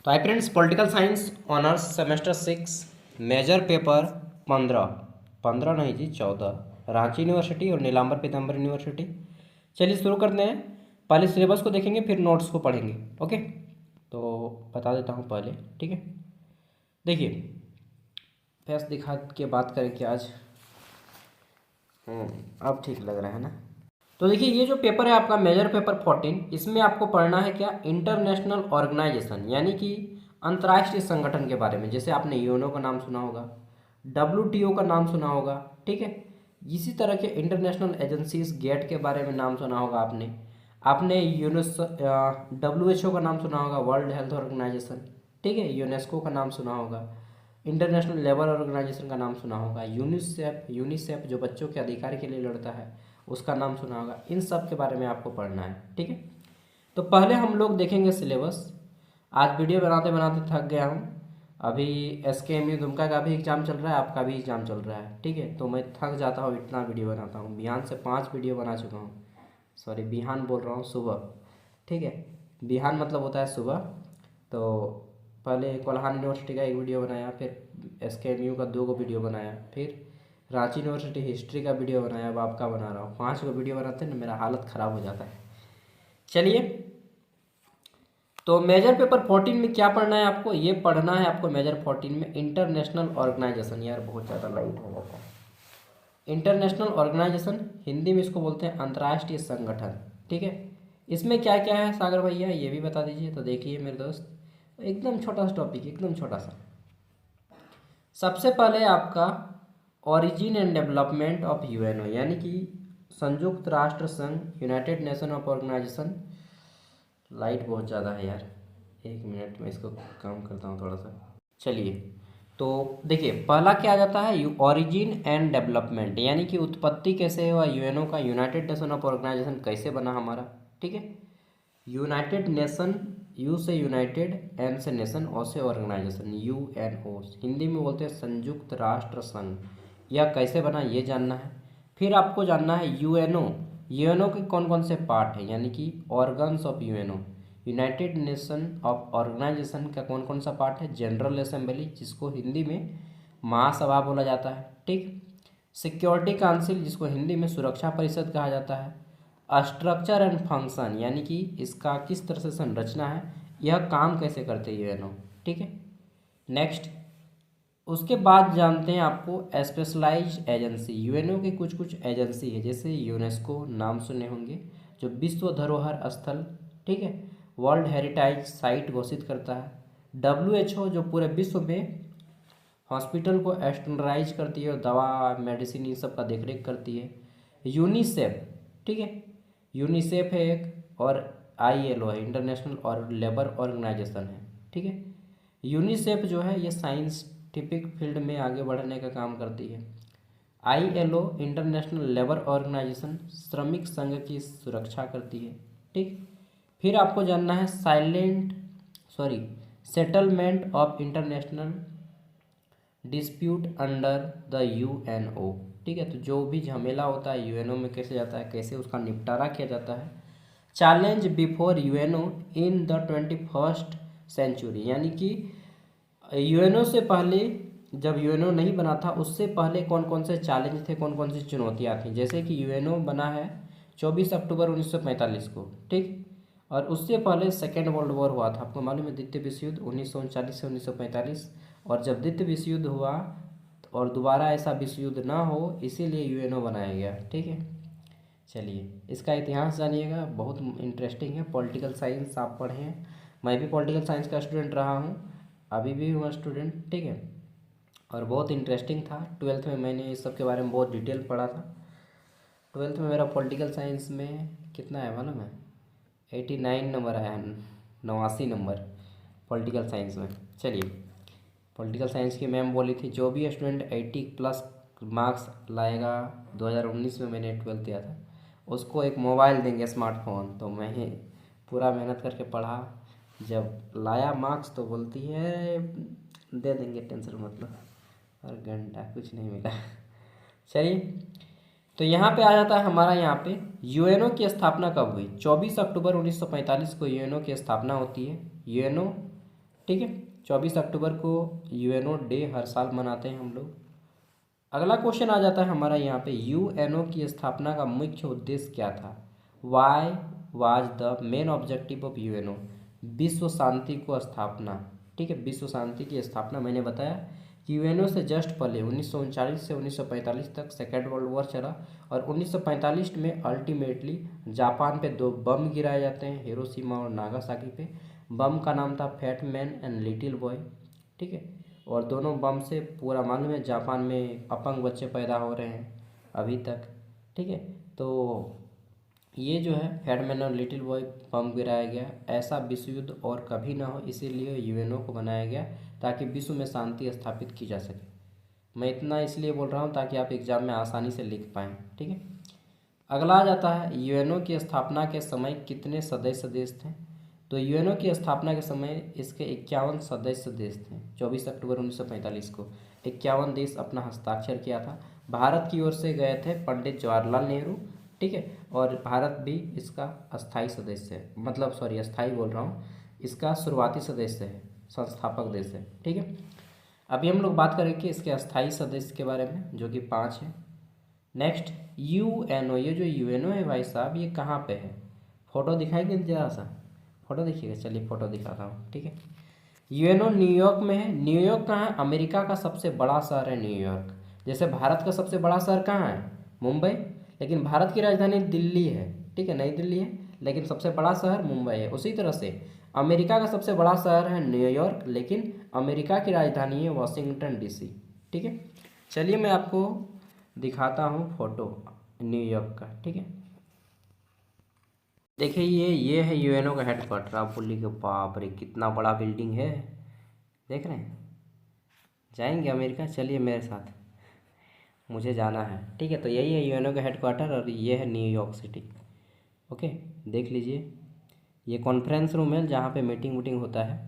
तो hi friends, political science honours semester 6 major paper 15 नहीं जी 14, Ranchi university और नीलांबर पीताम्बर यूनिवर्सिटी। चलिए शुरू करते हैं। पहले सिलेबस को देखेंगे, फिर नोट्स को पढ़ेंगे। ओके, तो बता देता हूँ पहले, ठीक है। देखिए, फेस दिखा के बात करें कि आज अब ठीक लग रहा है ना। तो देखिए, ये जो पेपर है आपका मेजर पेपर 14, इसमें आपको पढ़ना है क्या, इंटरनेशनल ऑर्गेनाइजेशन यानी कि अंतर्राष्ट्रीय संगठन के बारे में। जैसे आपने यूएनओ का नाम सुना होगा, डब्ल्यूटीओ का नाम सुना होगा, ठीक है। इसी तरह के इंटरनेशनल एजेंसीज गेट के बारे में नाम सुना होगा आपने। आपने डब्ल्यूएचओ का नाम सुना होगा, वर्ल्ड हेल्थ ऑर्गेनाइजेशन, ठीक है। यूनेस्को का नाम सुना होगा, इंटरनेशनल लेबर ऑर्गेनाइजेशन का नाम सुना होगा, यूनिसेफ यूनिसेफ जो बच्चों के अधिकार के लिए लड़ता है उसका नाम सुना होगा। इन सब के बारे में आपको पढ़ना है, ठीक है। तो पहले हम लोग देखेंगे सिलेबस। आज वीडियो बनाते बनाते थक गया हूँ। अभी SKMU दुमका का भी एग्ज़ाम चल रहा है, आपका भी एग्ज़ाम चल रहा है, ठीक है। तो मैं थक जाता हूँ, इतना वीडियो बनाता हूँ। बिहान से 5 वीडियो बना चुका हूँ। सॉरी, बिहान बोल रहा हूँ, सुबह, ठीक है। बिहान मतलब होता है सुबह। तो पहले कोल्हान यूनिवर्सिटी का एक वीडियो बनाया, फिर SKMU का 2 वीडियो बनाया, फिर रांची यूनिवर्सिटी हिस्ट्री का वीडियो बनाया, अब आपका बना रहा हूँ। 5 वीडियो बनाते हैं ना, मेरा हालत ख़राब हो जाता है। चलिए, तो मेजर पेपर 14 में क्या पढ़ना है आपको, ये पढ़ना है आपको मेजर 14 में इंटरनेशनल ऑर्गेनाइजेशन। यार बहुत ज़्यादा लाइट हो जाता है। इंटरनेशनल ऑर्गेनाइजेशन, हिंदी में इसको बोलते हैं अंतर्राष्ट्रीय संगठन, ठीक है। इसमें क्या क्या है सागर भैया, ये भी बता दीजिए। तो देखिए मेरे दोस्त, एकदम छोटा सा टॉपिक, एकदम छोटा सा। सबसे पहले आपका origin and development of UNO यानी कि संयुक्त राष्ट्र संघ, united nation of organization. Light बहुत ज़्यादा है यार, 1 मिनट में इसको कम करता हूँ थोड़ा सा। चलिए, तो देखिए पहला क्या आ जाता है, ओरिजिन एंड डेवलपमेंट यानी कि उत्पत्ति कैसे हुआ यूएनओ का, यूनाइटेड नेशन ऑफ ऑर्गेनाइजेशन कैसे बना हमारा, ठीक है। यूनाइटेड नेशन, यू से यूनाइटेड, एन से नेशन, ओ से ऑर्गेनाइजेशन, UNO, हिंदी में बोलते हैं संयुक्त राष्ट्र संघ। यह कैसे बना ये जानना है। फिर आपको जानना है यूएनओ, यूएनओ के कौन कौन से पार्ट हैं यानी कि organs of UNO. United nation of organization का कौन कौन सा पार्ट है, जनरल असेंबली जिसको हिंदी में महासभा बोला जाता है, ठीक। सिक्योरिटी काउंसिल जिसको हिंदी में सुरक्षा परिषद कहा जाता है। स्ट्रक्चर एंड फंक्शन यानी कि इसका किस तरह से संरचना है, यह काम कैसे करते हैं यूएनओ, ठीक है। नेक्स्ट, उसके बाद जानते हैं आपको स्पेशलाइज्ड एजेंसी। यूएनओ की कुछ कुछ एजेंसी है, जैसे यूनेस्को, नाम सुने होंगे, जो विश्व धरोहर स्थल, ठीक है, वर्ल्ड हेरिटेज साइट घोषित करता है। WHO जो पूरे विश्व में हॉस्पिटल को स्टैंडर्डाइज करती है और दवा मेडिसिन इन सब का देखरेख करती है। यूनिसेफ, ठीक है, यूनिसेफ है एक, और ILO है, इंटरनेशनल और लेबर ऑर्गेनाइजेशन है, ठीक है। यूनिसेफ जो है ये साइंटिफिक फील्ड में आगे बढ़ने का काम करती है। ILO इंटरनेशनल लेबर ऑर्गेनाइजेशन श्रमिक संघ की सुरक्षा करती है, ठीक। फिर आपको जानना है settlement of international dispute under the UNO, ठीक है। तो जो भी झमेला होता है यूएनओ में कैसे जाता है, कैसे उसका निपटारा किया जाता है। Challenge before UNO in the 21st century यानी कि यूएनओ से पहले, जब यूएनओ नहीं बना था उससे पहले कौन कौन से चैलेंज थे, कौन कौन सी चुनौतियाँ थी। जैसे कि यूएनओ बना है 24 अक्टूबर 1945 को, ठीक। और उससे पहले सेकेंड वर्ल्ड वॉर हुआ था, आपको मालूम है, द्वितीय विश्व युद्ध 1939 से 1945। और जब द्वितीय विश्व युद्ध हुआ और दोबारा ऐसा विश्व युद्ध ना हो, इसीलिए यूएनओ बनाया गया, ठीक है। चलिए, इसका इतिहास जानिएगा, बहुत इंटरेस्टिंग है। पॉलिटिकल साइंस आप पढ़े हैं, मैं भी पॉलिटिकल साइंस का स्टूडेंट रहा हूँ, अभी भी हूँ स्टूडेंट, ठीक है। और बहुत इंटरेस्टिंग था। 12th में मैंने इस सब के बारे में बहुत डिटेल पढ़ा था। 12th में मेरा पॉलिटिकल साइंस में कितना है मालूम है, 89 नंबर आया है, 89 नंबर पॉलिटिकल साइंस में। चलिए, पॉलिटिकल साइंस की मैम बोली थी जो भी स्टूडेंट 80+ मार्क्स लाएगा, 2019 में मैंने 12th दिया था, उसको एक मोबाइल देंगे, स्मार्टफोन। तो मैं पूरा मेहनत करके पढ़ा, जब लाया मार्क्स तो बोलती है दे देंगे, टेंशन मत लो। और घंटा कुछ नहीं मिला। चलिए, तो यहाँ पे आ जाता है हमारा, यहाँ पे यूएनओ की स्थापना कब हुई, 24 अक्टूबर 1945 को यूएनओ की स्थापना होती है। यूएनओ ठीक है। 24 अक्टूबर को यूएनओ डे हर साल मनाते हैं हम लोग। अगला क्वेश्चन आ जाता है हमारा यहाँ पे, यूएनओ की स्थापना का मुख्य उद्देश्य क्या था? Why was the main objective of UNO? विश्व शांति को स्थापना, ठीक है, विश्व शांति की स्थापना। मैंने बताया कि यूएनओ से जस्ट पहले 1939 से 1945 तक सेकेंड वर्ल्ड वॉर चला और 1945 में अल्टीमेटली जापान पे 2 बम गिराए जाते हैं, हिरोशिमा और नागासाकी पे। बम का नाम था fat man and little boy, ठीक है। और दोनों बम से पूरा मालूम है जापान में अपंग बच्चे पैदा हो रहे हैं अभी तक, ठीक है। तो ये जो है फैट मैन और लिटिल बॉय बम गिराया गया। ऐसा विश्व युद्ध और कभी ना हो, इसीलिए यूएनओ को बनाया गया ताकि विश्व में शांति स्थापित की जा सके। मैं इतना इसलिए बोल रहा हूँ ताकि आप एग्जाम में आसानी से लिख पाएँ, ठीक है। अगला आ जाता है, यूएनओ की स्थापना के समय कितने सदस्य देश थे? तो यूएनओ की स्थापना के समय इसके 51 सदस्य देश थे। 24 अक्टूबर 1945 को 51 देश अपना हस्ताक्षर किया था। भारत की ओर से गए थे पंडित जवाहरलाल नेहरू, ठीक है। और भारत भी इसका अस्थाई सदस्य है, मतलब सॉरी अस्थाई बोल रहा हूँ, इसका शुरुआती सदस्य है, संस्थापक देश है, ठीक है। अभी हम लोग बात करेंगे इसके अस्थाई सदस्य के बारे में, जो कि 5 है। नेक्स्ट यूएनओ, ये जो यूएनओ है भाई साहब, ये कहाँ पे है? फोटो दिखाएंगे जरा सा, फोटो देखिएगा, चलिए फोटो दिखाता हूँ, ठीक है। यूएनओ न्यूयॉर्क में है। न्यूयॉर्क कहाँ है? अमेरिका का सबसे बड़ा शहर है न्यूयॉर्क। जैसे भारत का सबसे बड़ा शहर कहाँ है? मुंबई। लेकिन भारत की राजधानी दिल्ली है, ठीक है, नई दिल्ली है, लेकिन सबसे बड़ा शहर मुंबई है। उसी तरह से अमेरिका का सबसे बड़ा शहर है न्यूयॉर्क, लेकिन अमेरिका की राजधानी है वाशिंगटन डीसी, ठीक है। चलिए मैं आपको दिखाता हूँ फोटो न्यूयॉर्क का, ठीक है। देखिए ये है यूएनओ का हेडक्वार्टर। आप बोलिएगा बाप रे कितना बड़ा बिल्डिंग है, देख रहे हैं? जाएंगे अमेरिका? चलिए मेरे साथ, मुझे जाना है, ठीक है। तो यही है यूएनओ का हेडक्वार्टर और ये है न्यूयॉर्क सिटी, ओके। देख लीजिए, ये कॉन्फ्रेंस रूम है जहाँ पे मीटिंग वूटिंग होता है।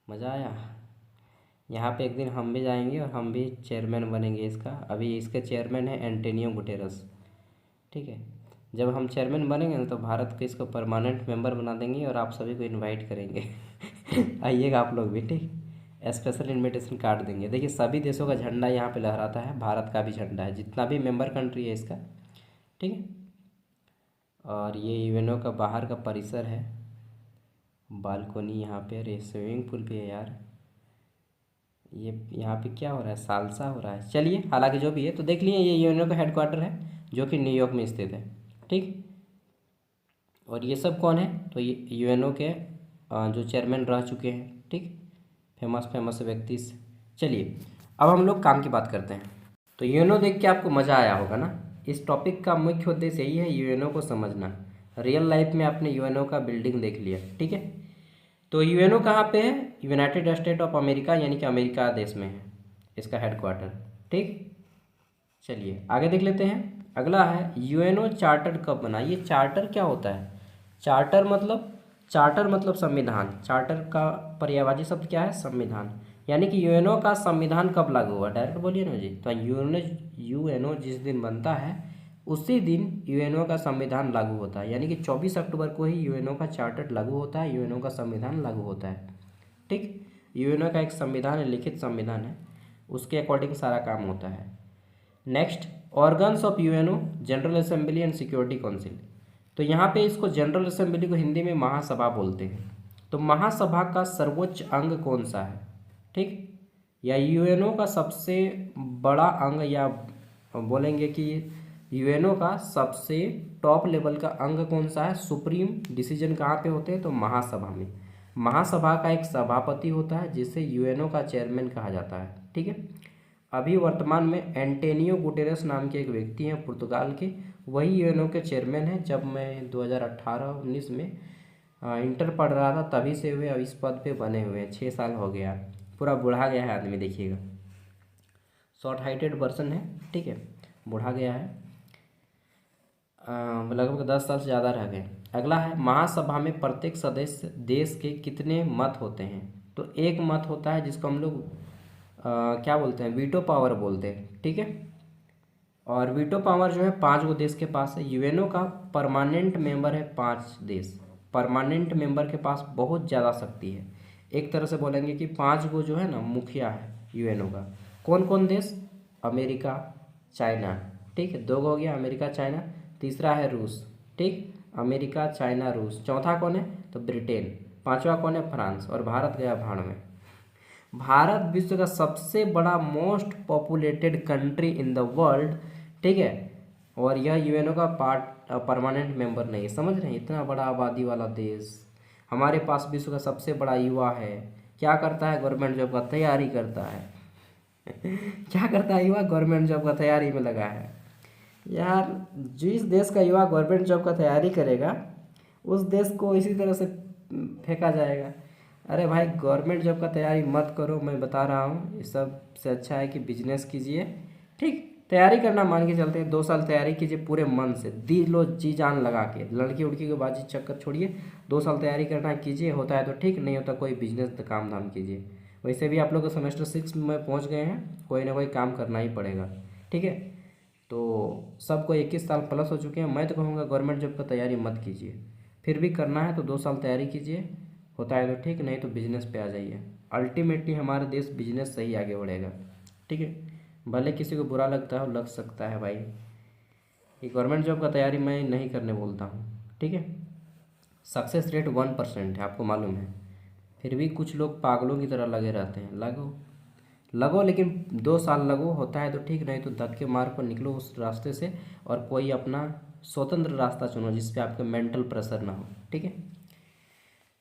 मज़ा आया। यहाँ पे एक दिन हम भी जाएंगे और हम भी चेयरमैन बनेंगे इसका। अभी इसके चेयरमैन है एंटोनियो गुटेरस, ठीक है। जब हम चेयरमैन बनेंगे ना तो भारत के इसको परमानेंट मेंबर बना देंगे और आप सभी को इनवाइट करेंगे आइएगा आप लोग भी, ठीक। स्पेशल इनविटेशन कार्ड देंगे। देखिए सभी देशों का झंडा यहाँ पे लहराता है, भारत का भी झंडा है, जितना भी मेंबर कंट्री है इसका, ठीक है। और ये यूएनओ का बाहर का परिसर है, बालकोनी यहाँ पे। अरे स्विमिंग पूल भी है यार। ये यहाँ पे क्या हो रहा है? सालसा हो रहा है। चलिए हालांकि जो भी है, तो देख लिए ये यूएनओ का हेडक्वार्टर है जो कि न्यूयॉर्क में स्थित है, ठीक। और ये सब कौन है? तो ये यूएनओ के जो चेयरमैन रह चुके हैं, ठीक, फेमस व्यक्ति। चलिए अब हम लोग काम की बात करते हैं। तो यूएनओ देख के आपको मज़ा आया होगा ना। इस टॉपिक का मुख्य उद्देश्य यही है, यूएनओ को समझना। रियल लाइफ में आपने यूएनओ का बिल्डिंग देख लिया, ठीक है। तो यूएनओ कहाँ पे है? यूनाइटेड स्टेट ऑफ अमेरिका, यानी कि अमेरिका देश में है इसका हेडक्वार्टर, ठीक। चलिए आगे देख लेते हैं। अगला है यूएनओ चार्टर कब बना? ये चार्टर क्या होता है? चार्टर मतलब संविधान। चार्टर का पर्यायवाची शब्द क्या है? संविधान। यानी कि यूएनओ का संविधान कब लागू हुआ? डायरेक्ट बोलिए ना जी। तो यूएनओ जिस दिन बनता है उसी दिन यूएनओ का संविधान लागू होता है। यानी कि 24 अक्टूबर को ही यूएनओ का चार्टर लागू होता है, यूएनओ का संविधान लागू होता है, ठीक। यूएनओ का एक संविधान है, लिखित संविधान है, उसके अकॉर्डिंग सारा काम होता है। Next organs of UNO, general assembly and security council. तो यहाँ पे इसको जनरल असेंबली को हिंदी में महासभा बोलते हैं। तो महासभा का सर्वोच्च अंग कौन सा है, ठीक? या यूएनओ का सबसे बड़ा अंग, या बोलेंगे कि यूएनओ का सबसे टॉप लेवल का अंग कौन सा है? सुप्रीम डिसीजन कहाँ पे होते हैं? तो महासभा में। महासभा का एक सभापति होता है जिसे यूएनओ का चेयरमैन कहा जाता है, ठीक है। अभी वर्तमान में एंटोनियो गुटेरेस नाम के एक व्यक्ति हैं पुर्तगाल के, वही यूएनओ के चेयरमैन हैं। जब मैं 2018-19 में इंटर पढ़ रहा था तभी से वे अब इस पद पे बने हुए हैं। 6 साल हो गया, पूरा बुढ़ा गया है आदमी, देखिएगा। शॉर्ट हाइटेड पर्सन है, ठीक है, बुढ़ा गया है, लगभग 10 साल से ज़्यादा रह गए। अगला है महासभा में प्रत्येक सदस्य देश के कितने मत होते हैं? तो एक मत होता है जिसको हम लोग क्या बोलते हैं? वीटो पावर बोलते हैं, ठीक है। और वीटो पावर जो है 5 गो देश के पास है। यूएनओ का परमानेंट मेंबर है 5 देश। परमानेंट मेंबर के पास बहुत ज़्यादा शक्ति है। एक तरह से बोलेंगे कि 5 गो जो है ना मुखिया है यूएनओ का। कौन कौन देश? अमेरिका, चाइना, ठीक है, 2 गो हो गया, अमेरिका चाइना। तीसरा है रूस, ठीक, अमेरिका चाइना रूस। चौथा कौन है? तो ब्रिटेन। पांचवा कौन है? फ्रांस। और भारत गया भाड़ में। भारत विश्व का सबसे बड़ा most populated country in the world, ठीक है, और यह यूएनओ का परमानेंट मेंबर नहीं। समझ रहे हैं? इतना बड़ा आबादी वाला देश, हमारे पास विश्व का सबसे बड़ा युवा है। क्या करता है? गवर्नमेंट जॉब का तैयारी करता है। क्या करता है युवा? गवर्नमेंट जॉब का तैयारी में लगा है। यार जिस देश का युवा गवर्नमेंट जॉब का तैयारी करेगा उस देश को इसी तरह से फेंका जाएगा। अरे भाई गवर्नमेंट जॉब का तैयारी मत करो, मैं बता रहा हूँ। ये सब से अच्छा है कि बिजनेस कीजिए, ठीक। तैयारी करना मान के चलते हैं, 2 साल तैयारी कीजिए पूरे मन से, दिलो जी जान लगा के। लड़की उड़की के बाजी चक्कर छोड़िए, 2 साल तैयारी करना कीजिए, होता है तो ठीक, नहीं होता कोई बिजनेस काम धाम कीजिए। वैसे भी आप लोग सेमेस्टर 6 में पहुँच गए हैं, कोई ना कोई काम करना ही पड़ेगा, ठीक है। तो सबको 21 साल प्लस हो चुके हैं। मैं तो कहूँगा गवर्नमेंट जॉब का तैयारी मत कीजिए, फिर भी करना है तो 2 साल तैयारी कीजिए, होता है तो ठीक, नहीं तो बिजनेस पे आ जाइए। अल्टीमेटली हमारा देश बिजनेस से ही आगे बढ़ेगा, ठीक है। भले किसी को बुरा लगता हो, लग सकता है भाई, ये गवर्नमेंट जॉब का तैयारी मैं नहीं करने बोलता हूँ, ठीक है। सक्सेस रेट 1% है, आपको मालूम है, फिर भी कुछ लोग पागलों की तरह लगे रहते हैं। लगो लगो, लेकिन 2 साल लगो, होता है तो ठीक, नहीं तो धक्के मार कर निकलो उस रास्ते से और कोई अपना स्वतंत्र रास्ता चुनो जिसपे आपके मेंटल प्रेशर ना हो, ठीक है।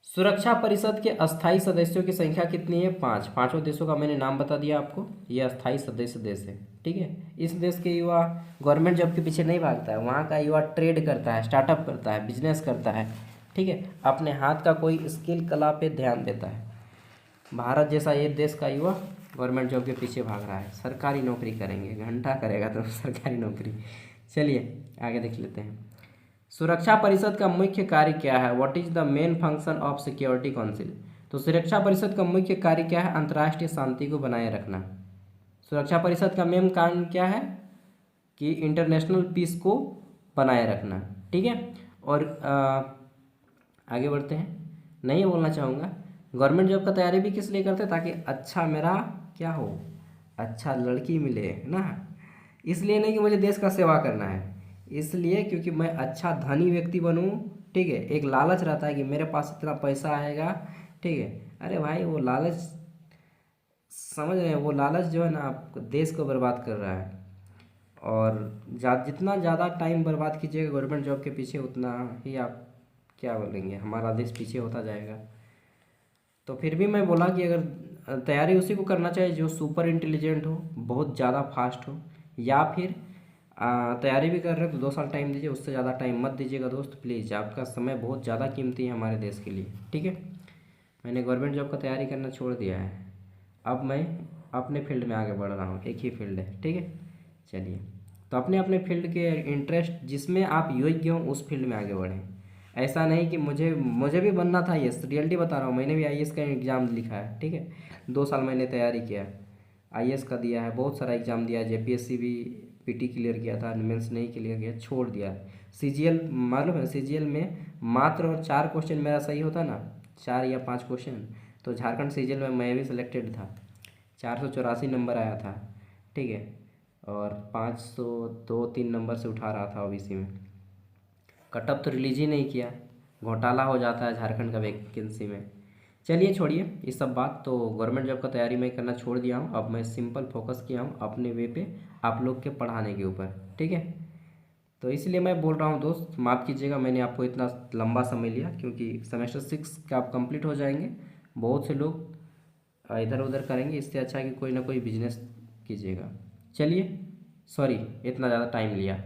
सुरक्षा परिषद के अस्थायी सदस्यों की संख्या कितनी है? 5। पांचों देशों का मैंने नाम बता दिया आपको, ये अस्थायी सदस्य देश है, ठीक है। इस देश के युवा गवर्नमेंट जॉब के पीछे नहीं भागता है, वहाँ का युवा ट्रेड करता है, स्टार्टअप करता है, बिजनेस करता है, ठीक है, अपने हाथ का कोई स्किल कला पे ध्यान देता है। भारत जैसा ये देश का युवा गवर्नमेंट जॉब के पीछे भाग रहा है, सरकारी नौकरी करेंगे, घंटा करेगा तो सरकारी नौकरी। चलिए आगे देख लेते हैं। सुरक्षा परिषद का मुख्य कार्य क्या है? What is the main function of security council? तो सुरक्षा परिषद का मुख्य कार्य क्या है? अंतर्राष्ट्रीय शांति को बनाए रखना। सुरक्षा परिषद का मेन काम क्या है? कि इंटरनेशनल पीस को बनाए रखना, ठीक है। और आगे बढ़ते हैं, नहीं बोलना चाहूँगा, गवर्नमेंट जॉब का तैयारी भी किस लिए करते हैं? ताकि अच्छा मेरा क्या हो, अच्छा लड़की मिले ना, इसलिए नहीं कि मुझे देश का सेवा करना है, इसलिए क्योंकि मैं अच्छा धनी व्यक्ति बनूं, ठीक है। एक लालच रहता है कि मेरे पास इतना पैसा आएगा, ठीक है। अरे भाई वो लालच, समझ रहे हैं, वो लालच जो है ना आपको देश को बर्बाद कर रहा है। और जितना ज़्यादा टाइम बर्बाद कीजिएगा गवर्नमेंट जॉब के पीछे, उतना ही आप क्या बोलेंगे, हमारा देश पीछे होता जाएगा। तो फिर भी मैं बोला कि अगर तैयारी उसी को करना चाहिए जो सुपर इंटेलिजेंट हो, बहुत ज़्यादा फास्ट हो, या फिर तैयारी भी कर रहे हो तो 2 साल टाइम दीजिए, उससे ज़्यादा टाइम मत दीजिएगा दोस्त प्लीज़। आपका समय बहुत ज़्यादा कीमती है हमारे देश के लिए, ठीक है। मैंने गवर्नमेंट जॉब का तैयारी करना छोड़ दिया है, अब मैं अपने फील्ड में आगे बढ़ रहा हूँ, एक ही फील्ड है, ठीक है। चलिए, तो अपने अपने फील्ड के इंटरेस्ट जिसमें आप योग्य हों उस फील्ड में आगे बढ़ें। ऐसा नहीं कि मुझे भी बनना था, ये रियलिटी बता रहा हूँ, मैंने भी आईएएस का एग्ज़ाम लिखा है, ठीक है। 2 साल मैंने तैयारी किया, आईएएस का दिया है, बहुत सारा एग्ज़ाम दिया है, जेपीएससी भी पीटी क्लियर किया था, मेंस नहीं क्लियर किया, छोड़ दिया। सीजीएल मालूम है, सीजीएल में मात्र और 4 क्वेश्चन मेरा सही होता ना, 4 या 5 क्वेश्चन, तो झारखंड सीजीएल में मैं भी सिलेक्टेड था, 484 नंबर आया था, ठीक है। और 502-3 नंबर से उठा रहा था ओबीसी में। कट ऑफ तो रिलीज ही नहीं किया, घोटाला हो जाता है झारखंड का वैकेंसी में। चलिए छोड़िए ये सब बात, तो गवर्नमेंट जॉब का तैयारी मैं करना छोड़ दिया हूँ, अब मैं सिंपल फोकस किया हूँ अपने वे पे आप लोग के पढ़ाने के ऊपर, ठीक है। तो इसलिए मैं बोल रहा हूँ दोस्त, माफ़ कीजिएगा मैंने आपको इतना लंबा समय लिया, क्योंकि सेमेस्टर 6 का आप कंप्लीट हो जाएंगे, बहुत से लोग इधर उधर करेंगे, इससे अच्छा है कि कोई ना कोई बिजनेस कीजिएगा। चलिए सॉरी इतना ज़्यादा टाइम लिया।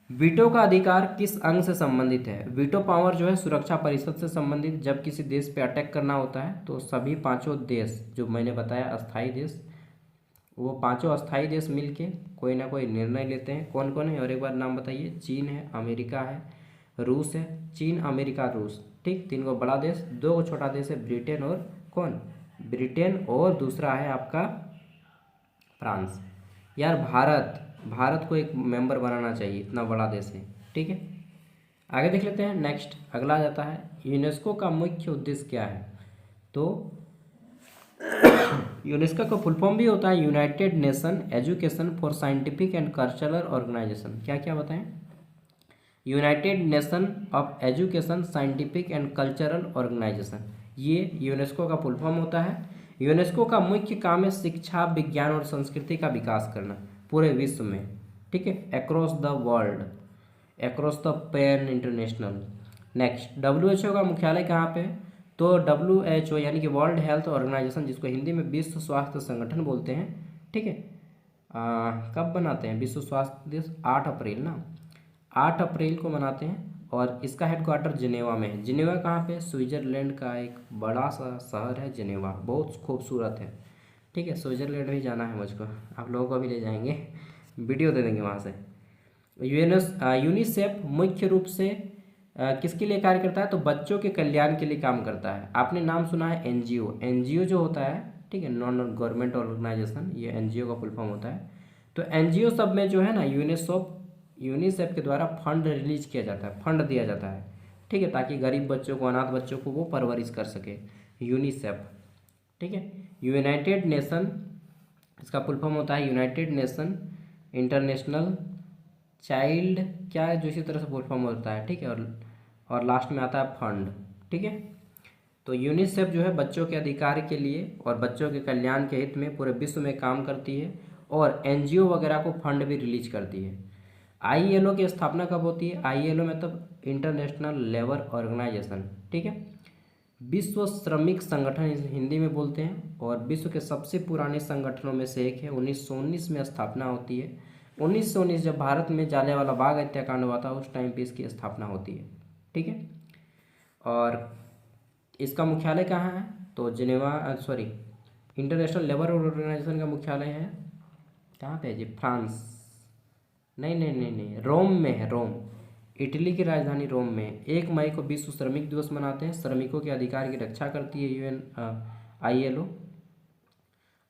वीटो का अधिकार किस अंग से संबंधित है? वीटो पावर जो है सुरक्षा परिषद से संबंधित, जब किसी देश पे अटैक करना होता है तो सभी 5 देश जो मैंने बताया अस्थाई देश, वो 5 अस्थाई देश मिलके कोई ना कोई निर्णय लेते हैं। कौन कौन है और एक बार नाम बताइए? चीन है, अमेरिका है, रूस है, चीन अमेरिका रूस, ठीक, 3 बड़ा देश, 2 छोटा देश है ब्रिटेन, और कौन? ब्रिटेन, और दूसरा है आपका फ्रांस। यार भारत को एक मेंबर बनाना चाहिए, इतना बड़ा देश है, ठीक है। आगे देख लेते हैं, नेक्स्ट अगला जाता है यूनेस्को का मुख्य उद्देश्य क्या है? तो यूनेस्को का फुल फॉर्म भी होता है united nation education for scientific and cultural organization. क्या क्या बताएं? United nation of education scientific and cultural organization, ये यूनेस्को का फुल फॉर्म होता है। यूनेस्को का मुख्य काम है शिक्षा, विज्ञान और संस्कृति का विकास करना पूरे विश्व में, ठीक है, across the world, across the pan international. Next, WHO का मुख्यालय कहाँ पे? तो डब्ल्यूएचओ यानी कि वर्ल्ड हेल्थ ऑर्गेनाइजेशन, जिसको हिंदी में विश्व स्वास्थ्य संगठन बोलते हैं, ठीक है। कब बनाते हैं विश्व स्वास्थ्य दिवस? 8 अप्रैल ना, 8 अप्रैल को मनाते हैं। और इसका हेडक्वार्टर जिनेवा में है। जिनेवा कहाँ पे? स्विट्जरलैंड का एक बड़ा सा शहर है जिनेवा, बहुत खूबसूरत है, ठीक है। स्विट्जरलैंड भी जाना है मुझको, आप लोगों को भी ले जाएंगे, वीडियो दे देंगे वहाँ से। यूनिसेफ मुख्य रूप से किसके लिए कार्य करता है? तो बच्चों के कल्याण के लिए काम करता है। आपने नाम सुना है एनजीओ, एनजीओ जो होता है, ठीक है, नॉन गवर्नमेंट ऑर्गेनाइजेशन, ये एनजीओ का फुल फॉर्म होता है। तो एनजीओ सब में जो है ना यूनिसेफ के द्वारा फंड रिलीज किया जाता है, फंड दिया जाता है, ठीक है, ताकि गरीब बच्चों को, अनाथ बच्चों को वो परवरिश कर सके, यूनिसेफ, ठीक है। यूनाइटेड नेशन, इसका फुल फॉर्म होता है यूनाइटेड नेशन इंटरनेशनल चाइल्ड, क्या है जो इसी तरह से फुल फॉर्म होता है, ठीक है। और लास्ट में आता है फंड, ठीक है। तो यूनिसेफ जो है बच्चों के अधिकार के लिए और बच्चों के कल्याण के हित में पूरे विश्व में काम करती है और एनजीओ वगैरह को फंड भी रिलीज करती है। आईएलओ की स्थापना कब होती है? आईएलओ मतलब इंटरनेशनल लेबर ऑर्गेनाइजेशन, ठीक है, विश्व श्रमिक संगठन इसे हिंदी में बोलते हैं, और विश्व के सबसे पुराने संगठनों में से एक है। 1919 में स्थापना होती है। 1919 जब भारत में जालियांवाला बाग हत्याकांड हुआ था, उस टाइम पे इसकी स्थापना होती है, ठीक है। और इसका मुख्यालय कहाँ है? तो इंटरनेशनल लेबर ऑर्गेनाइजेशन का मुख्यालय है कहाँ पे है जी? फ्रांस, नहीं नहीं नहीं नहीं, रोम में है, रोम, इटली की राजधानी रोम में है। 1 मई को विश्व श्रमिक दिवस मनाते हैं। श्रमिकों के अधिकार की रक्षा करती है यूएन आईएलओ।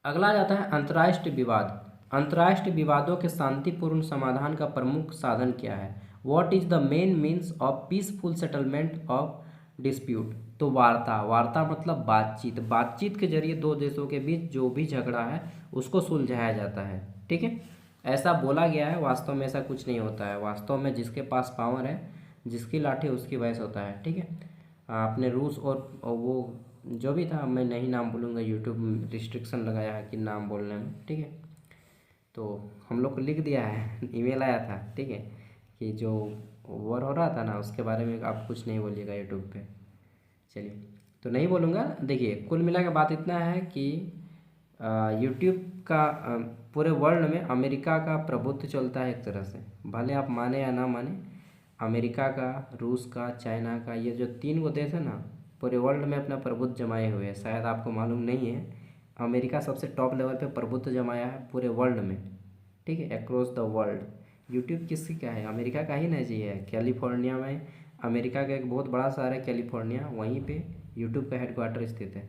अगला जाता है अंतर्राष्ट्रीय विवाद। अंतर्राष्ट्रीय विवादों के शांतिपूर्ण समाधान का प्रमुख साधन क्या है? What is the main means of peaceful settlement of dispute? तो वार्ता मतलब बातचीत, बातचीत के जरिए दो देशों के बीच जो भी झगड़ा है उसको सुलझाया जाता है, ठीक है। ऐसा बोला गया है, वास्तव में ऐसा कुछ नहीं होता है। वास्तव में जिसके पास पावर है, जिसकी लाठी उसकी भैंस होता है, ठीक है। आपने रूस और वो जो भी था, मैं नहीं नाम बोलूँगा, यूट्यूब रिस्ट्रिक्शन लगाया है कि नाम बोलने में, ठीक है। तो हम लोग को लिख दिया है, ईमेल आया था, ठीक है, कि जो वॉर हो रहा था ना उसके बारे में आप कुछ नहीं बोलिएगा यूट्यूब पे। चलिए, तो नहीं बोलूँगा। देखिए, कुल मिला के बात इतना है कि यूट्यूब का पूरे वर्ल्ड में अमेरिका का प्रभुत्व चलता है एक तरह से, भले आप माने या ना माने। अमेरिका का, रूस का, चाइना का, ये जो 3 गो देश है ना, पूरे वर्ल्ड में अपना प्रभुत्व जमाए हुए हैं। शायद आपको मालूम नहीं है, अमेरिका सबसे टॉप लेवल पे प्रभुत्व जमाया है पूरे वर्ल्ड में, ठीक है, अक्रॉस द वर्ल्ड। यूट्यूब किसकी का है? अमेरिका का ही नहीं चाहिए। कैलिफोर्निया में अमेरिका का एक बहुत बड़ा शहर है कैलिफोर्निया, वहीं पे यूट्यूब का हेडक्वार्टर स्थित है।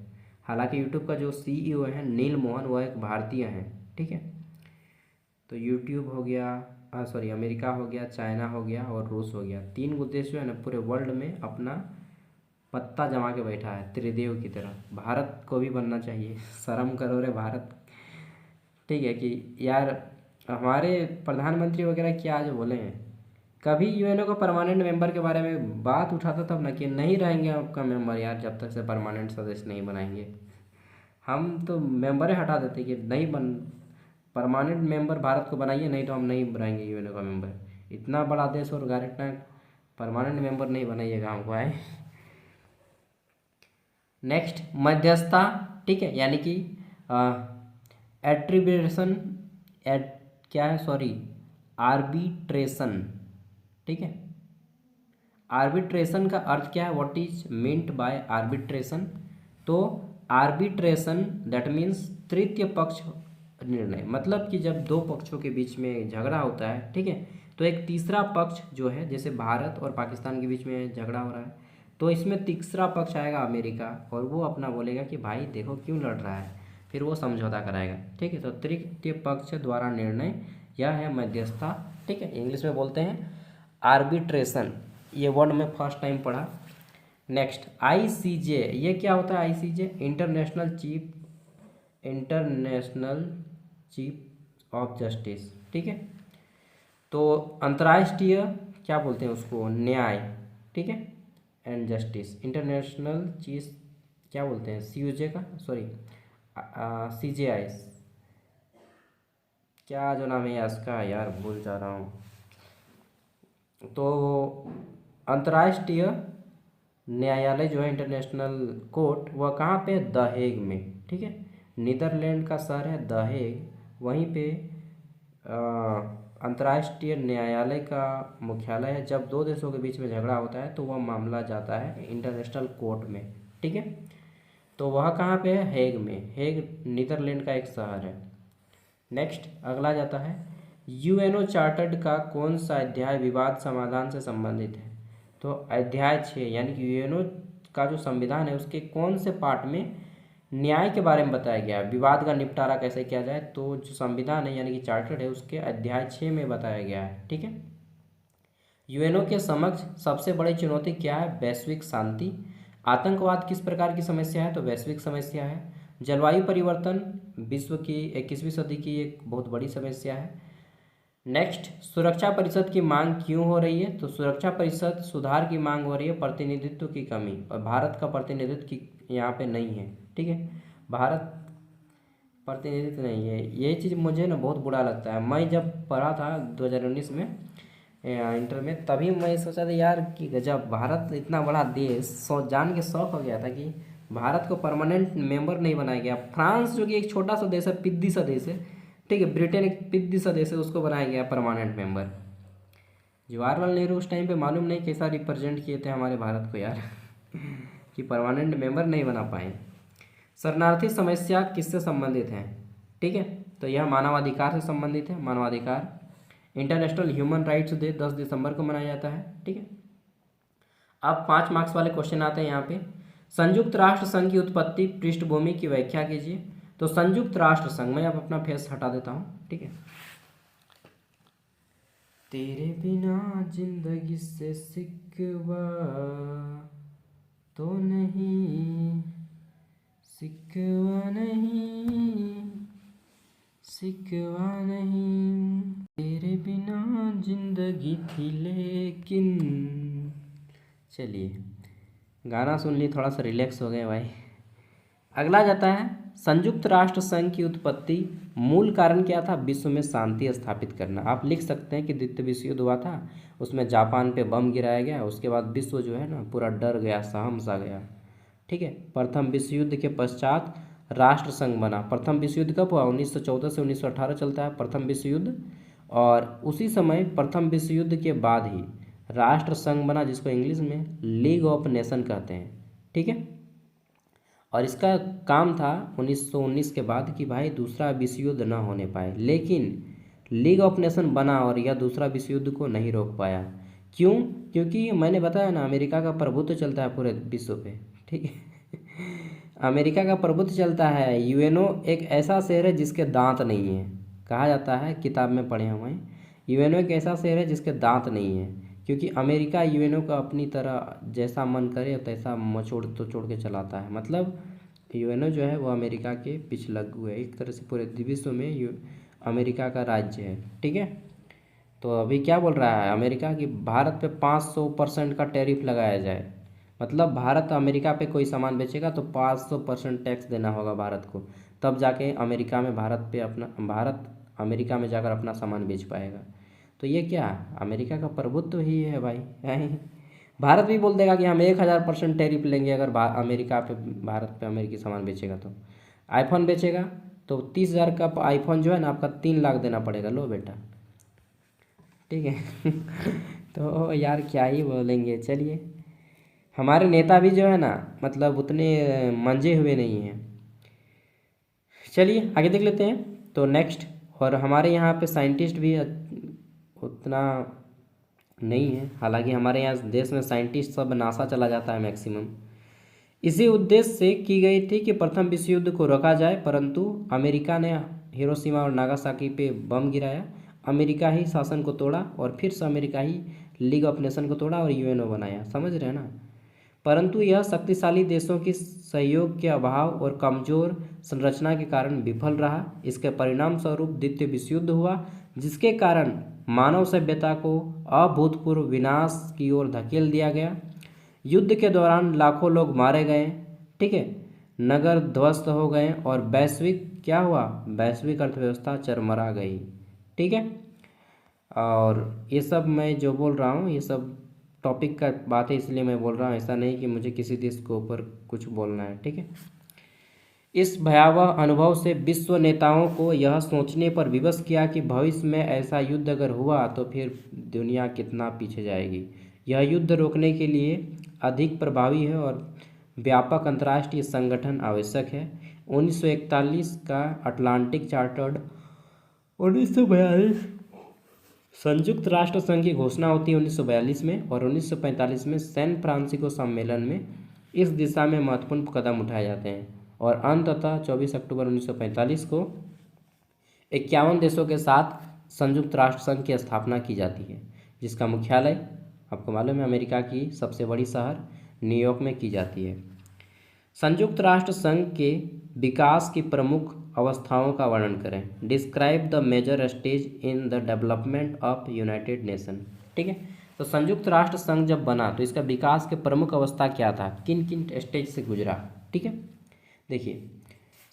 हालांकि यूट्यूब का जो सीईओ है नील मोहन, वह एक भारतीय हैं, ठीक है। तो यूट्यूब हो गया, अमेरिका हो गया, चाइना हो गया और रूस हो गया, 3 गो देश जो है ना पूरे वर्ल्ड में अपना पत्ता जमा के बैठा है त्रिदेव की तरह। भारत को भी बनना चाहिए, शर्म करो रे भारत, ठीक है। कि यार हमारे प्रधानमंत्री वगैरह क्या जो बोले हैं, कभी यूएनओ को परमानेंट मेंबर के बारे में बात उठाता तब ना कि नहीं रहेंगे आपका मेंबर यार जब तक से परमानेंट सदस्य नहीं बनाएंगे। हम तो मेंबर हटा देते कि नहीं बन, परमानेंट मेंबर भारत को बनाइए, नहीं तो हम नहीं बनाएंगे यूएनओ का मेंबर। इतना बड़ा देश और इतना परमानेंट मेंबर नहीं बनाइएगा हमको, आए। नेक्स्ट, मध्यस्थता, ठीक है, यानी कि एट्रीब्यूशन, क्या है, आर्बिट्रेशन, ठीक है। आर्बिट्रेशन का अर्थ क्या है? What is meant by arbitration? तो आर्बिट्रेशन दैट मीन्स तृतीय पक्ष निर्णय, मतलब कि जब 2 पक्षों के बीच में झगड़ा होता है, ठीक है, तो एक तीसरा पक्ष जो है, जैसे भारत और पाकिस्तान के बीच में झगड़ा हो रहा है, तो इसमें तीसरा पक्ष आएगा अमेरिका, और वो अपना बोलेगा कि भाई देखो क्यों लड़ रहा है, फिर वो समझौता कराएगा, ठीक है। तो तृतीय पक्ष द्वारा निर्णय, यह है मध्यस्थता, ठीक है। इंग्लिश में बोलते हैं आर्बिट्रेशन। ये वर्ड मैं फर्स्ट टाइम पढ़ा, नेक्स्ट ICJ, ये क्या होता है ICJ? International chief of justice, ठीक है। तो अंतर्राष्ट्रीय क्या बोलते हैं उसको, न्याय, ठीक है, एंड जस्टिस। इंटरनेशनल चीज क्या बोलते हैं, CUJ का, सॉरी CJI, क्या जो नाम है इसका यार भूल जा रहा हूँ। तो अंतर्राष्ट्रीय न्यायालय जो है, इंटरनेशनल कोर्ट, वह कहाँ पे, द हेग में, ठीक है। नीदरलैंड का शहर है द हेग, वहीं पे अंतर्राष्ट्रीय न्यायालय का मुख्यालय है। जब दो देशों के बीच में झगड़ा होता है तो वह मामला जाता है इंटरनेशनल कोर्ट में, ठीक है। तो वह कहाँ पे है, हेग में। हेग नीदरलैंड का एक शहर है। नेक्स्ट अगला जाता है, UNO चार्टर्ड का कौन सा अध्याय विवाद समाधान से संबंधित है? तो अध्याय 6, यानी कि UNO का जो संविधान है उसके कौन से पार्ट में न्याय के बारे में बताया गया है, विवाद का निपटारा कैसे किया जाए। तो जो संविधान है यानी कि चार्टर्ड है उसके अध्याय 6 में बताया गया है, ठीक है। UNO के समक्ष सबसे बड़ी चुनौती क्या है, वैश्विक शांति। आतंकवाद किस प्रकार की समस्या है, तो वैश्विक समस्या है। जलवायु परिवर्तन विश्व की 21वीं सदी की एक बहुत बड़ी समस्या है। नेक्स्ट, सुरक्षा परिषद की मांग क्यों हो रही है, तो सुरक्षा परिषद सुधार की मांग हो रही है, प्रतिनिधित्व की कमी, और भारत का प्रतिनिधित्व की यहाँ पे नहीं है, ठीक है। भारत प्रतिनिधित्व नहीं है, ये चीज़ मुझे ना बहुत बुरा लगता है। मैं जब पढ़ा था 2019 में इंटर में, तभी मैं सोचा था यार कि गजब, भारत इतना बड़ा देश, जान के शौक हो गया था कि भारत को परमानेंट मेंबर नहीं बनाया गया। फ्रांस जो कि एक छोटा सा देश है, पिद्दी सा देश है, ठीक है, ब्रिटेन एक पिद्दी सा देश है, उसको बनाया गया परमानेंट मेंबर। जवाहरलाल नेहरू उस टाइम पे मालूम नहीं कैसा रिप्रेजेंट किए थे हमारे भारत को यार कि परमानेंट मेंबर नहीं बना पाए। शरणार्थी समस्या किससे संबंधित है, ठीक है, तो यह मानवाधिकार से संबंधित है, मानवाधिकार। इंटरनेशनल ह्यूमन राइट्स डे 10 दिसंबर को मनाया जाता है, ठीक है। अब 5 मार्क्स वाले क्वेश्चन आते हैं यहाँ पे। संयुक्त राष्ट्र संघ की उत्पत्ति पृष्ठभूमि की व्याख्या कीजिए। तो संयुक्त राष्ट्र संघ, मैं अब अपना फेस हटा देता हूँ, ठीक है। तेरे बिना जिंदगी से सिकवा तो नहीं, सिकवा नहीं, सिकवा नहीं, तेरे बिना जिंदगी थी लेकिन। चलिए गाना सुन ली, थोड़ा सा रिलैक्स हो गए भाई। अगला जाता है, संयुक्त राष्ट्र संघ की उत्पत्ति मूल कारण क्या था, विश्व में शांति स्थापित करना। आप लिख सकते हैं कि द्वितीय विश्व युद्ध हुआ था, उसमें जापान पे बम गिराया गया, उसके बाद विश्व जो है ना पूरा डर गया, सहम सा गया, ठीक है। प्रथम विश्व युद्ध के पश्चात राष्ट्र संघ बना। प्रथम विश्व युद्ध कब हुआ, 1914 से 1918 चलता है प्रथम विश्व युद्ध, और उसी समय प्रथम विश्व युद्ध के बाद ही राष्ट्र संघ बना, जिसको इंग्लिश में लीग ऑफ नेशन कहते हैं, ठीक है। और इसका काम था 1919 के बाद कि भाई दूसरा विश्व युद्ध ना होने पाए, लेकिन लीग ऑफ नेशन बना और यह दूसरा विश्व युद्ध को नहीं रोक पाया। क्यों, क्योंकि मैंने बताया ना अमेरिका का प्रभुत्व चलता है पूरे विश्व पे, ठीक है अमेरिका का प्रभुत्व चलता है। UNO एक ऐसा शहर है जिसके दांत नहीं है, कहा जाता है, किताब में पढ़े हुए हैं, UNO एक ऐसा शहर है जिसके दांत नहीं है, क्योंकि अमेरिका UNO का अपनी तरह जैसा मन करे तैसा मचोड़ तो छोड़ के चलाता है। मतलब UNO जो है वो अमेरिका के पीछे लग हुए, एक तरह से पूरे विश्व में अमेरिका का राज्य है, ठीक है। तो अभी क्या बोल रहा है अमेरिका कि भारत पे 500% का टैरिफ लगाया जाए, मतलब भारत अमेरिका पे कोई सामान बेचेगा तो 500% टैक्स देना होगा भारत को, तब जाके अमेरिका में भारत अमेरिका में जाकर अपना सामान बेच पाएगा। तो ये क्या, अमेरिका का प्रभुत्व ही है भाई भारत भी बोल देगा कि हम 1000% टैरिफ लेंगे अगर अमेरिका पे भारत पे अमेरिकी सामान बेचेगा। तो आईफोन बेचेगा तो 30,000 का आईफोन जो है ना आपका 3 लाख देना पड़ेगा, लो बेटा, ठीक है तो यार क्या ही बोलेंगे। चलिए, हमारे नेता भी जो है ना मतलब उतने मंजे हुए नहीं हैं। चलिए आगे देख लेते हैं। तो नेक्स्ट, और हमारे यहाँ पे साइंटिस्ट भी उतना नहीं है, हालांकि हमारे यहाँ देश में साइंटिस्ट सब नासा चला जाता है मैक्सिमम। इसी उद्देश्य से की गई थी कि प्रथम विश्व युद्ध को रोका जाए, परंतु अमेरिका ने हिरोशिमा और नागासाकी पे बम गिराया, अमेरिका ही शासन को तोड़ा और फिर से America he league of nation को तोड़ा और UNO बनाया, समझ रहे हैं ना। परंतु यह शक्तिशाली देशों की सहयोग के अभाव और कमजोर संरचना के कारण विफल रहा। इसके परिणाम स्वरूप द्वितीय विश्व युद्ध हुआ, जिसके कारण मानव सभ्यता को अभूतपूर्व विनाश की ओर धकेल दिया गया। युद्ध के दौरान लाखों लोग मारे गए, ठीक है, नगर ध्वस्त हो गए और वैश्विक क्या हुआ, वैश्विक अर्थव्यवस्था चरमरा गई, ठीक है। और ये सब मैं जो बोल रहा हूँ ये सब टॉपिक का बात है, इसलिए मैं बोल रहा हूँ, ऐसा नहीं कि मुझे किसी देश के ऊपर कुछ बोलना है, ठीक है। इस भयावह अनुभव से विश्व नेताओं को यह सोचने पर विवश किया कि भविष्य में ऐसा युद्ध अगर हुआ तो फिर दुनिया कितना पीछे जाएगी। यह युद्ध रोकने के लिए अधिक प्रभावी है और व्यापक अंतर्राष्ट्रीय संगठन आवश्यक है। 1941 का अटलांटिक चार्टर्ड, 1942 संयुक्त राष्ट्र संघ की घोषणा होती है 1942 में, और 1945 में सैन फ्रांसिस्को सम्मेलन में इस दिशा में महत्वपूर्ण कदम उठाए जाते हैं और अंततः 24 अक्टूबर 1945 को 51 देशों के साथ संयुक्त राष्ट्र संघ की स्थापना की जाती है, जिसका मुख्यालय आपको मालूम है अमेरिका की सबसे बड़ी शहर न्यूयॉर्क में की जाती है। संयुक्त राष्ट्र संघ के विकास की प्रमुख अवस्थाओं का वर्णन करें। Describe the major stage in the development of united nation, ठीक है। तो संयुक्त राष्ट्र संघ जब बना तो इसका विकास के प्रमुख अवस्था क्या था, किन किन स्टेज से गुजरा, ठीक है। देखिए,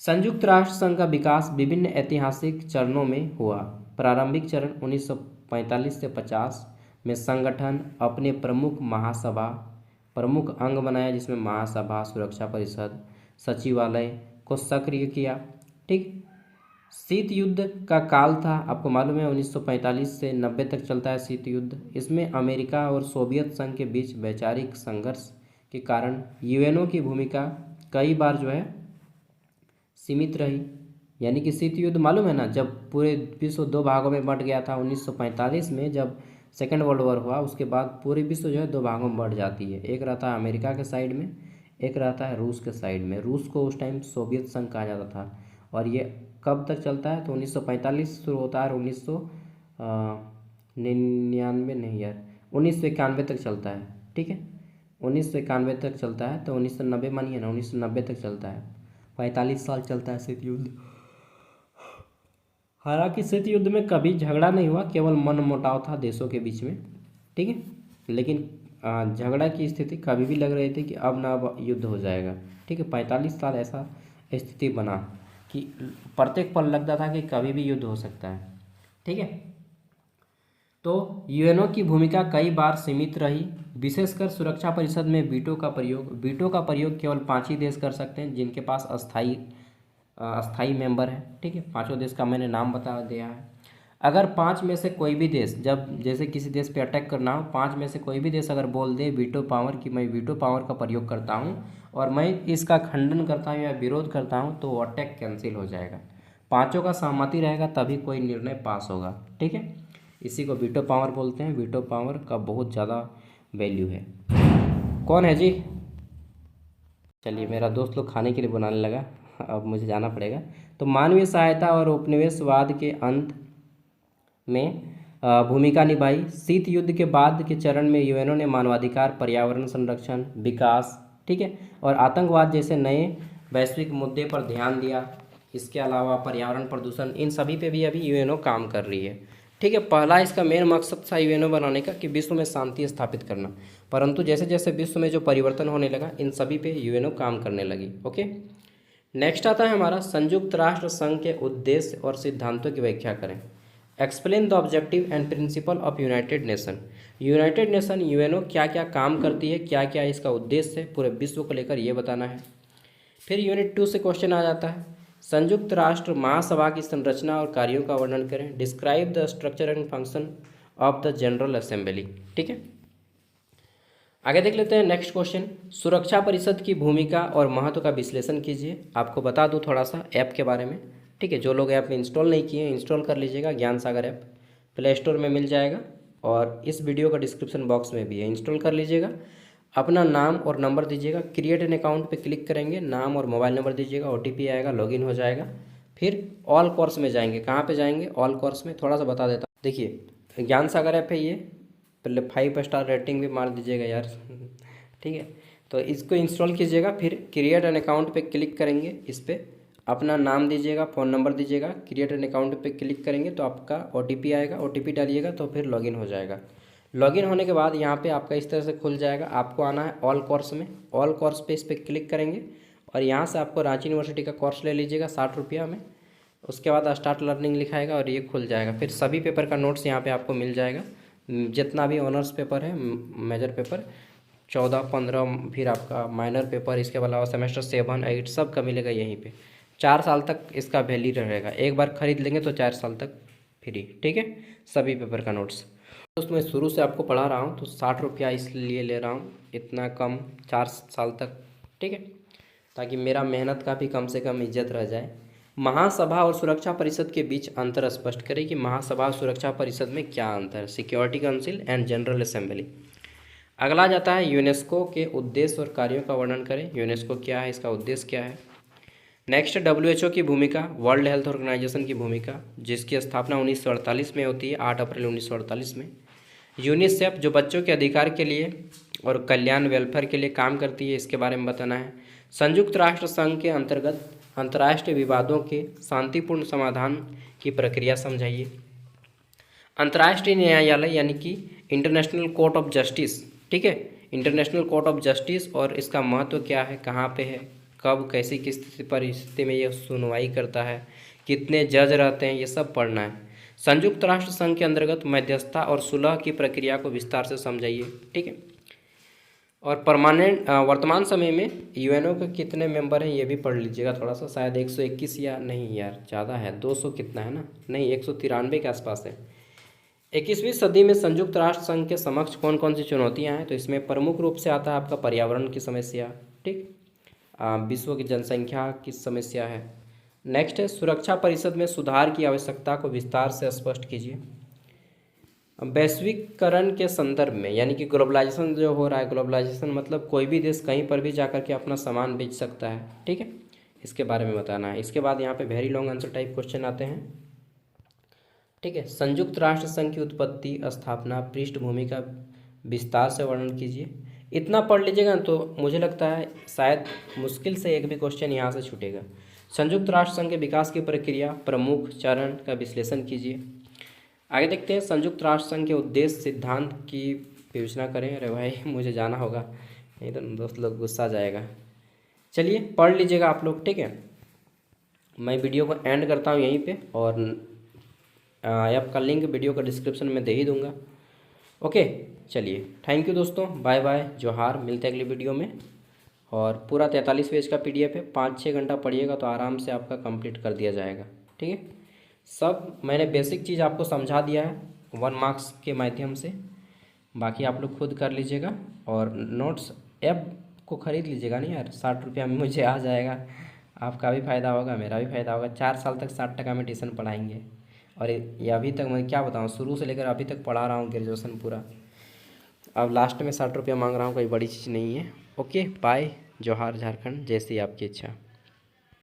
संयुक्त राष्ट्र संघ का विकास विभिन्न ऐतिहासिक चरणों में हुआ। प्रारंभिक चरण 1945 से 50 में संगठन अपने प्रमुख अंग बनाया, जिसमें महासभा, सुरक्षा परिषद, सचिवालय को सक्रिय किया, ठीक। शीत युद्ध का काल था, आपको मालूम है 1945 से 90 तक चलता है शीत युद्ध। इसमें अमेरिका और सोवियत संघ के बीच वैचारिक संघर्ष के कारण यूएनओ की भूमिका कई बार जो है सीमित रही। यानी कि शीत युद्ध मालूम है ना, जब पूरे विश्व दो भागों में बंट गया था 1945 में, जब सेकेंड वर्ल्ड वॉर हुआ, उसके बाद पूरे विश्व जो है दो भागों में बढ़ जाती है। एक रहता है अमेरिका के साइड में, एक रहता है रूस के साइड में। रूस को उस टाइम सोवियत संघ कहा जाता था। और ये कब तक चलता है, तो 1945 शुरू होता है और 1991 तक चलता है, ठीक है। 1991 तक चलता है, तो 1990 मानिए ना, 1990 तक चलता है। 45 साल चलता है शीत युद्ध। हालांकि शीत युद्ध में कभी झगड़ा नहीं हुआ, केवल मनमुटाव था देशों के बीच में, ठीक है। लेकिन झगड़ा की स्थिति कभी भी लग रही थी कि अब ना अब युद्ध हो जाएगा, ठीक है। 45 साल ऐसा स्थिति बना कि प्रत्येक पल लगता था कि कभी भी युद्ध हो सकता है, ठीक है। तो यूएनओ की भूमिका कई बार सीमित रही, विशेषकर सुरक्षा परिषद में वीटो का प्रयोग केवल 5 ही देश कर सकते हैं जिनके पास अस्थाई मेंबर है, ठीक है। 5 देश का मैंने नाम बता दिया है। अगर 5 में से कोई भी देश, जब जैसे किसी देश पे अटैक करना हो, 5 में से कोई भी देश अगर बोल दे वीटो पावर कि मैं वीटो पावर का प्रयोग करता हूँ और मैं इसका खंडन करता हूँ या विरोध करता हूँ, तो वो अटैक कैंसिल हो जाएगा। 5 का सहमति रहेगा तभी कोई निर्णय पास होगा, ठीक है। इसी को वीटो पावर बोलते हैं। वीटो पावर का बहुत ज़्यादा वैल्यू है। कौन है जी? चलिए, मेरा दोस्त लोग खाने के लिए बनाने लगा, अब मुझे जाना पड़ेगा। तो मानवीय सहायता और उपनिवेशवाद के अंत में भूमिका निभाई। शीत युद्ध के बाद के चरण में यूएनओ ने मानवाधिकार, पर्यावरण संरक्षण, विकास, ठीक है, और आतंकवाद जैसे नए वैश्विक मुद्दे पर ध्यान दिया। इसके अलावा पर्यावरण प्रदूषण, इन सभी पे भी अभी यूएनओ काम कर रही है, ठीक है। पहला इसका मेन मकसद था यूएनओ बनाने का कि विश्व में शांति स्थापित करना, परंतु जैसे जैसे विश्व में जो परिवर्तन होने लगा, इन सभी पे यूएनओ काम करने लगी। ओके, नेक्स्ट आता है हमारा संयुक्त राष्ट्र संघ के उद्देश्य और सिद्धांतों की व्याख्या करें। Explain the objective and principle of united nation. United nation UNO क्या क्या काम करती है, क्या क्या इसका उद्देश्य है, पूरे विश्व को लेकर ये बताना है। फिर यूनिट 2 से क्वेश्चन आ जाता है, संयुक्त राष्ट्र महासभा की संरचना और कार्यों का वर्णन करें। Describe the structure and function of the general assembly, ठीक है। आगे देख लेते हैं नेक्स्ट क्वेश्चन, सुरक्षा परिषद की भूमिका और महत्व का विश्लेषण कीजिए। आपको बता दूं थोड़ा सा ऐप के बारे में, ठीक है। जो लोग ऐप इंस्टॉल नहीं किए इंस्टॉल कर लीजिएगा। ज्ञान सागर ऐप प्ले स्टोर में मिल जाएगा और इस वीडियो का डिस्क्रिप्शन बॉक्स में भी है, इंस्टॉल कर लीजिएगा। अपना नाम और नंबर दीजिएगा, क्रिएट एन अकाउंट पे क्लिक करेंगे, नाम और मोबाइल नंबर दीजिएगा, ओटीपी आएगा, लॉगिन हो जाएगा। फिर ऑल कोर्स में जाएंगे। कहाँ पे जाएंगे? ऑल कोर्स में। थोड़ा सा बता देता हूँ, देखिए ज्ञान सागर ऐप है ये, पहले 5 स्टार रेटिंग भी मार दीजिएगा यार ठीक है। तो इसको इंस्टॉल कीजिएगा, फिर क्रिएट एन अकाउंट पे क्लिक करेंगे। इस पर अपना नाम दीजिएगा, फ़ोन नंबर दीजिएगा, क्रिएट एन अकाउंट पे क्लिक करेंगे तो आपका OTP आएगा, OTP डालिएगा तो फिर लॉगिन हो जाएगा। लॉगिन होने के बाद यहाँ पे आपका इस तरह से खुल जाएगा। आपको आना है ऑल कोर्स में, ऑल कोर्स पे इस पर क्लिक करेंगे और यहाँ से आपको रांची यूनिवर्सिटी का कोर्स ले लीजिएगा 60 रुपया में। उसके बाद स्टार्ट लर्निंग लिखाएगा और ये खुल जाएगा। फिर सभी पेपर का नोट्स यहाँ पे आपको मिल जाएगा, जितना भी ऑनर्स पेपर है, मेजर पेपर 14, 15, फिर आपका माइनर पेपर, इसके अलावा सेमेस्टर 7, 8 सब का मिलेगा यहीं पे। 4 साल तक इसका वैलिड रहेगा, एक बार खरीद लेंगे तो 4 साल तक फ्री। ठीक है, सभी पेपर का नोट्स। दोस्तों मैं शुरू से आपको पढ़ा रहा हूँ तो 60 रुपया इसलिए ले रहा हूँ, इतना कम 4 साल तक। ठीक है, ताकि मेरा मेहनत का भी कम से कम इज्जत रह जाए। महासभा और सुरक्षा परिषद के बीच अंतर स्पष्ट करें कि महासभा और सुरक्षा परिषद में क्या अंतर है। Security council and general assembly. अगला जाता है यूनेस्को के उद्देश्य और कार्यों का वर्णन करें। यूनेस्को क्या है, इसका उद्देश्य क्या है। नेक्स्ट WHO की भूमिका, वर्ल्ड हेल्थ ऑर्गेनाइजेशन की भूमिका, जिसकी स्थापना 1948 में होती है, 8 अप्रैल 1948 में। यूनिसेफ जो बच्चों के अधिकार के लिए और कल्याण वेलफेयर के लिए काम करती है, इसके बारे में बताना है। संयुक्त राष्ट्र संघ के अंतर्गत अंतर्राष्ट्रीय विवादों के शांतिपूर्ण समाधान की प्रक्रिया समझाइए। अंतर्राष्ट्रीय न्यायालय यानी कि इंटरनेशनल कोर्ट ऑफ जस्टिस। ठीक है, इंटरनेशनल कोर्ट ऑफ जस्टिस और इसका महत्व क्या है, कहाँ पे है, कब कैसी किस परिस्थिति में ये सुनवाई करता है, कितने जज रहते हैं, ये सब पढ़ना है। संयुक्त राष्ट्र संघ के अंतर्गत मध्यस्थता और सुलह की प्रक्रिया को विस्तार से समझाइए। ठीक है, और परमानेंट वर्तमान समय में यूएनओ के कितने मेंबर हैं ये भी पढ़ लीजिएगा थोड़ा सा। शायद 121 या नहीं यार, ज़्यादा है, 200 कितना है ना, नहीं 193 के आसपास है। 21वीं सदी में संयुक्त राष्ट्र संघ के समक्ष कौन कौन सी चुनौतियां हैं, तो इसमें प्रमुख रूप से आता है आपका पर्यावरण की समस्या। ठीक, विश्व की जनसंख्या की समस्या है। नेक्स्ट है सुरक्षा परिषद में सुधार की आवश्यकता को विस्तार से स्पष्ट कीजिए। वैश्वीकरण के संदर्भ में, यानी कि ग्लोबलाइजेशन जो हो रहा है, ग्लोबलाइजेशन मतलब कोई भी देश कहीं पर भी जाकर के अपना सामान बेच सकता है। ठीक है, इसके बारे में बताना है। इसके बाद यहाँ पे very long answer type question आते हैं। ठीक है, संयुक्त राष्ट्र संघ की उत्पत्ति, स्थापना, पृष्ठभूमि का विस्तार से वर्णन कीजिए। इतना पढ़ लीजिएगा तो मुझे लगता है शायद मुश्किल से एक भी क्वेश्चन यहाँ से छूटेगा। संयुक्त राष्ट्र संघ के विकास की प्रक्रिया, प्रमुख चरण का विश्लेषण कीजिए। आगे देखते हैं, संयुक्त राष्ट्र संघ के उद्देश्य, सिद्धांत की विवेचना करें। अरे भाई मुझे जाना होगा, नहीं तो दोस्त लोग गुस्सा आ जाएगा। चलिए पढ़ लीजिएगा आप लोग। ठीक है, मैं वीडियो को एंड करता हूँ यहीं पे, और आपका लिंक वीडियो का डिस्क्रिप्शन में दे ही दूँगा। ओके, चलिए थैंक यू दोस्तों, बाय बाय, जोहार। मिलते हैं अगली वीडियो में। और पूरा 43 पेज का PDF है, 5-6 घंटा पढ़िएगा तो आराम से आपका कंप्लीट कर दिया जाएगा। ठीक है, सब मैंने बेसिक चीज़ आपको समझा दिया है 1 मार्क्स के माध्यम से, बाकी आप लोग खुद कर लीजिएगा। और नोट्स ऐप को ख़रीद लीजिएगा नहीं यार, 60 रुपया में मुझे आ जाएगा, आपका भी फ़ायदा होगा, मेरा भी फ़ायदा होगा। 4 साल तक 60 टका में ट्यूशन पढ़ाएंगे। और ये अभी तक मैं क्या बताऊँ, शुरू से लेकर अभी तक पढ़ा रहा हूँ, ग्रेजुएशन पूरा। अब लास्ट में 60 रुपया मांग रहा हूँ, कोई बड़ी चीज़ नहीं है। ओके बाय, जोहार झारखंड, जैसी आपकी इच्छा।